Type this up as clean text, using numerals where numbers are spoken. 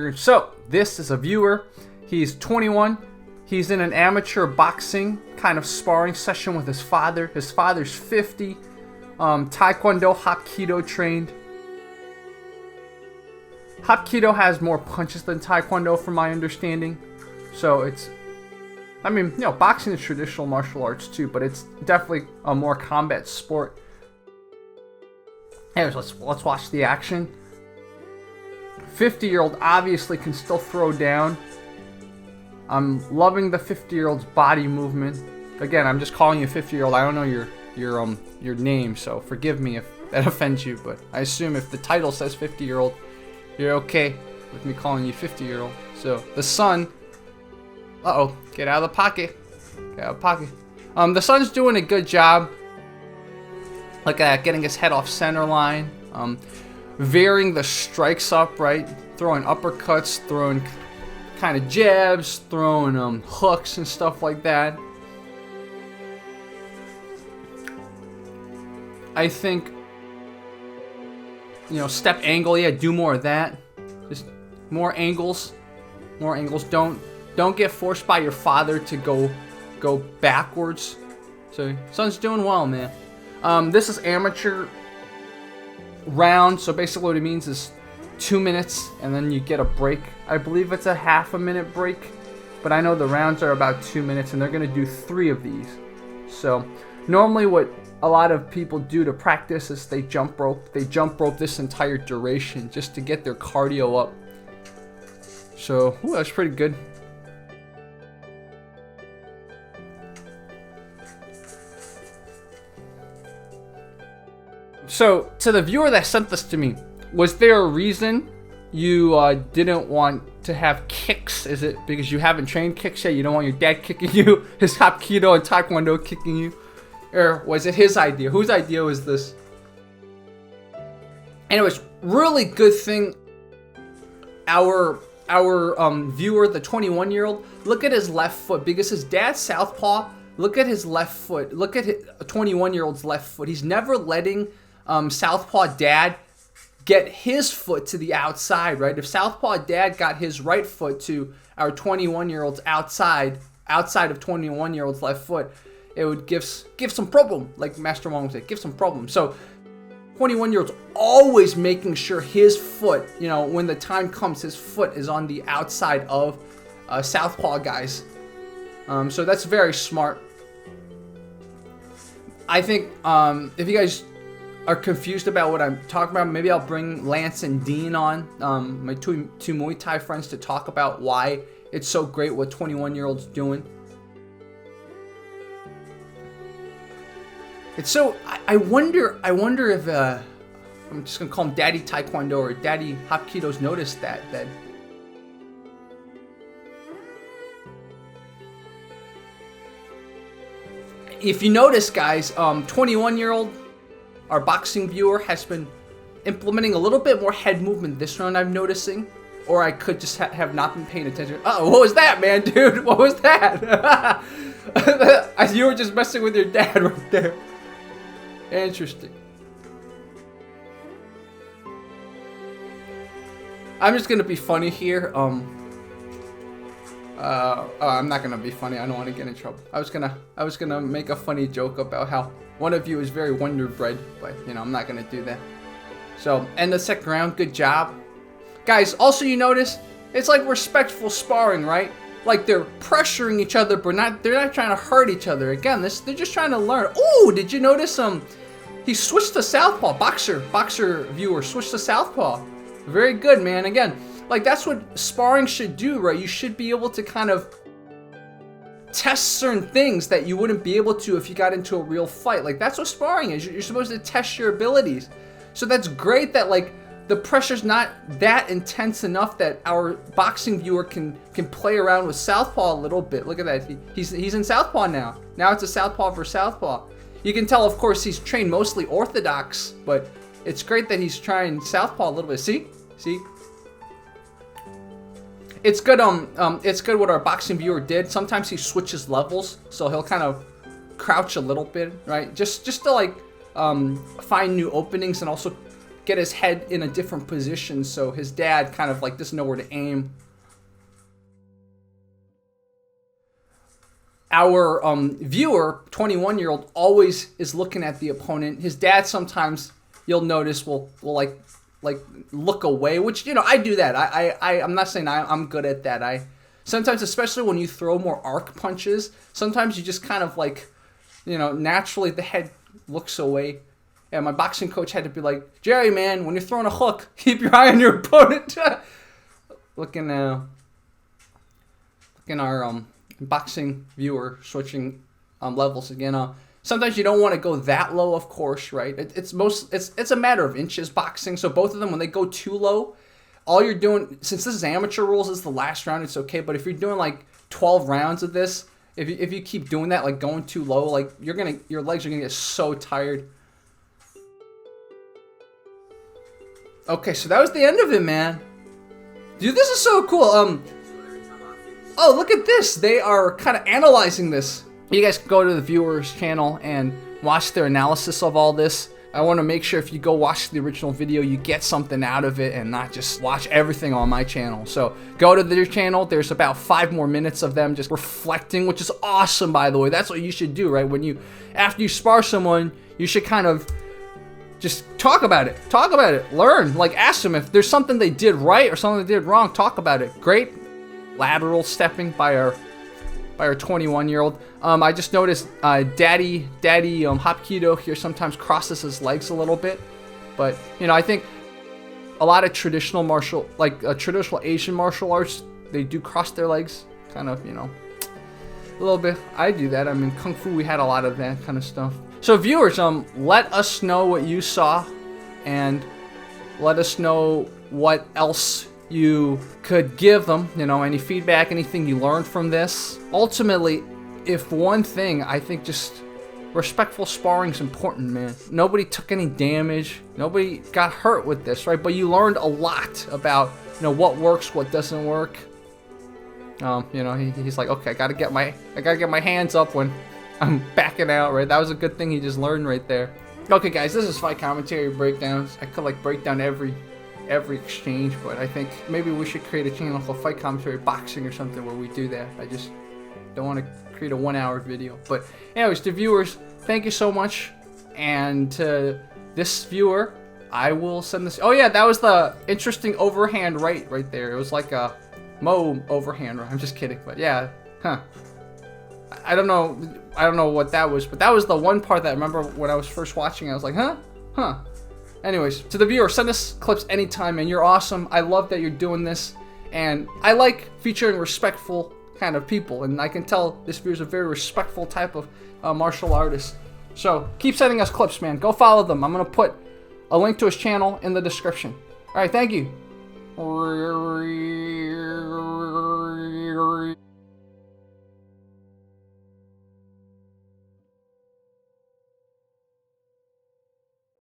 record. So this is a viewer. He's 21. He's in an amateur boxing kind of sparring session with his father. His father's 50. Taekwondo, Hapkido trained. Hapkido has more punches than Taekwondo from my understanding. So it's, I mean, you know, boxing is traditional martial arts too, but it's definitely a more combat sport. Anyways, let's watch the action. 50-year-old obviously can still throw down. I'm loving the 50-year-old's body movement. Again, I'm just calling you 50-year-old. I don't know your name, so forgive me if that offends you, but I assume if the title says 50-year-old, you're okay with me calling you 50-year-old. So the son, get out of the pocket. Get out of the pocket. The son's doing a good job. Look at that, getting his head off center line. Varying the strikes up, right? Throwing uppercuts, throwing kind of jabs, throwing hooks and stuff like that. I think, you know, step angle, yeah, do more of that. Just more angles. More angles. Don't get forced by your father to go backwards. So son's doing well, man. This is amateur round, so basically what it means is 2 minutes and then you get a break. I believe it's a half a minute break, but I know the rounds are about 2 minutes and they're gonna do 3 of these. So normally what a lot of people do to practice is they jump rope this entire duration just to get their cardio up. So that's pretty good. So, to the viewer that sent this to me, was there a reason you didn't want to have kicks? Is it because you haven't trained kicks yet? You don't want your dad kicking you, his Hapkido and Taekwondo kicking you? Or was it his idea? Whose idea was this? Anyways, really good thing. Our viewer, the 21-year-old, look at his left foot because his dad's southpaw. Look at his left foot. Look at his 21-year-old's left foot. He's never letting southpaw dad get his foot to the outside, right? If southpaw dad got his right foot to our 21-year-old's outside of 21-year-old's left foot, it would give some problem, like Master Wong would say, give some problem. So 21-year-old's always making sure his foot, you know, when the time comes, his foot is on the outside of southpaw guys. So that's very smart. I think if you guys are confused about what I'm talking about, maybe I'll bring Lance and Dean on, my two Muay Thai friends, to talk about why it's so great what 21-year-old's doing. It's so, I wonder if, I'm just gonna call him Daddy Taekwondo or Daddy Hapkido's noticed that if you notice, guys, 21-year-old, our boxing viewer, has been implementing a little bit more head movement this round, I'm noticing. Or I could just have not been paying attention. Oh, what was that, man, dude? What was that? You were just messing with your dad right there. Interesting. I'm just gonna be funny here. I'm not gonna be funny. I don't want to get in trouble. I was gonna make a funny joke about how one of you is very Wonder Bread, but you know I'm not gonna do that. So end the second round. Good job, guys. Also, you notice it's like respectful sparring, right? Like they're pressuring each other, but they're not trying to hurt each other. Again, they're just trying to learn. Oh, did you notice he switched to southpaw. Boxer viewer switched to southpaw. Very good, man. Again, like that's what sparring should do, right? You should be able to kind of test certain things that you wouldn't be able to if you got into a real fight. Like that's what sparring is. You're supposed to test your abilities. So that's great that like the pressure's not that intense enough that our boxing viewer can play around with southpaw a little bit. Look at that. He's in southpaw now. Now it's a southpaw for southpaw. You can tell, of course, he's trained mostly orthodox, but it's great that he's trying southpaw a little bit. See? It's good. It's good what our boxing viewer did. Sometimes he switches levels, so he'll kind of crouch a little bit, right? Just to like find new openings and also get his head in a different position, so his dad kind of like doesn't know where to aim. Our viewer, 21-year-old, always is looking at the opponent. His dad sometimes, you'll notice, will like look away, which, you know, I do that. I'm not saying I'm good at that. Sometimes, especially when you throw more arc punches, sometimes you just kind of like, you know, naturally the head looks away. And my boxing coach had to be like, Jerry, man, when you're throwing a hook, keep your eye on your opponent. Looking our boxing viewer switching levels again. Sometimes you don't want to go that low, of course, right? It's a matter of inches, boxing. So both of them, when they go too low, all you're doing, since this is amateur rules, this is the last round, it's okay. But if you're doing like 12 rounds of this, if you keep doing that, like going too low, like your legs are gonna get so tired. Okay, so that was the end of it, man. Dude, this is so cool. Oh, look at this. They are kind of analyzing this. You guys can go to the viewers' channel and watch their analysis of all this. I want to make sure if you go watch the original video, you get something out of it and not just watch everything on my channel. So go to their channel. There's about 5 more minutes of them just reflecting, which is awesome, by the way. That's what you should do, right? After you spar someone, you should kind of just talk about it. Talk about it. Learn. Like, ask them if there's something they did right or something they did wrong. Talk about it. Great lateral stepping by our 21-year-old. I just noticed Daddy Hapkido here sometimes crosses his legs a little bit, but you know, I think a lot of traditional traditional Asian martial arts, they do cross their legs, kind of, you know, a little bit. I do that. I mean, Kung Fu, we had a lot of that kind of stuff. So viewers, let us know what you saw, and let us know what else you could give them, you know, any feedback, anything you learned from this. Ultimately, if one thing, I think just respectful sparring is important, man. Nobody took any damage. Nobody got hurt with this, right? But you learned a lot about, you know, what works, what doesn't work. You know, he's like, okay, I gotta get my hands up when I'm backing out, right? That was a good thing he just learned right there. Okay, guys, this is fight commentary breakdowns. I could like break down every exchange, but I think maybe we should create a channel called Fight Commentary Boxing or something where we do that. I just don't want to create a 1-hour video. But anyways, to viewers, thank you so much. And to this viewer, I will send this. Oh yeah, that was the interesting overhand right there. It was like a Mo overhand right. I'm just kidding, but yeah, huh. I don't know what that was, but that was the one part that I remember when I was first watching. I was like, huh. Anyways, to the viewer, send us clips anytime, and you're awesome. I love that you're doing this, and I like featuring respectful kind of people, and I can tell this viewer's a very respectful type of martial artist. So keep sending us clips, man. Go follow them. I'm gonna put a link to his channel in the description. All right, thank you.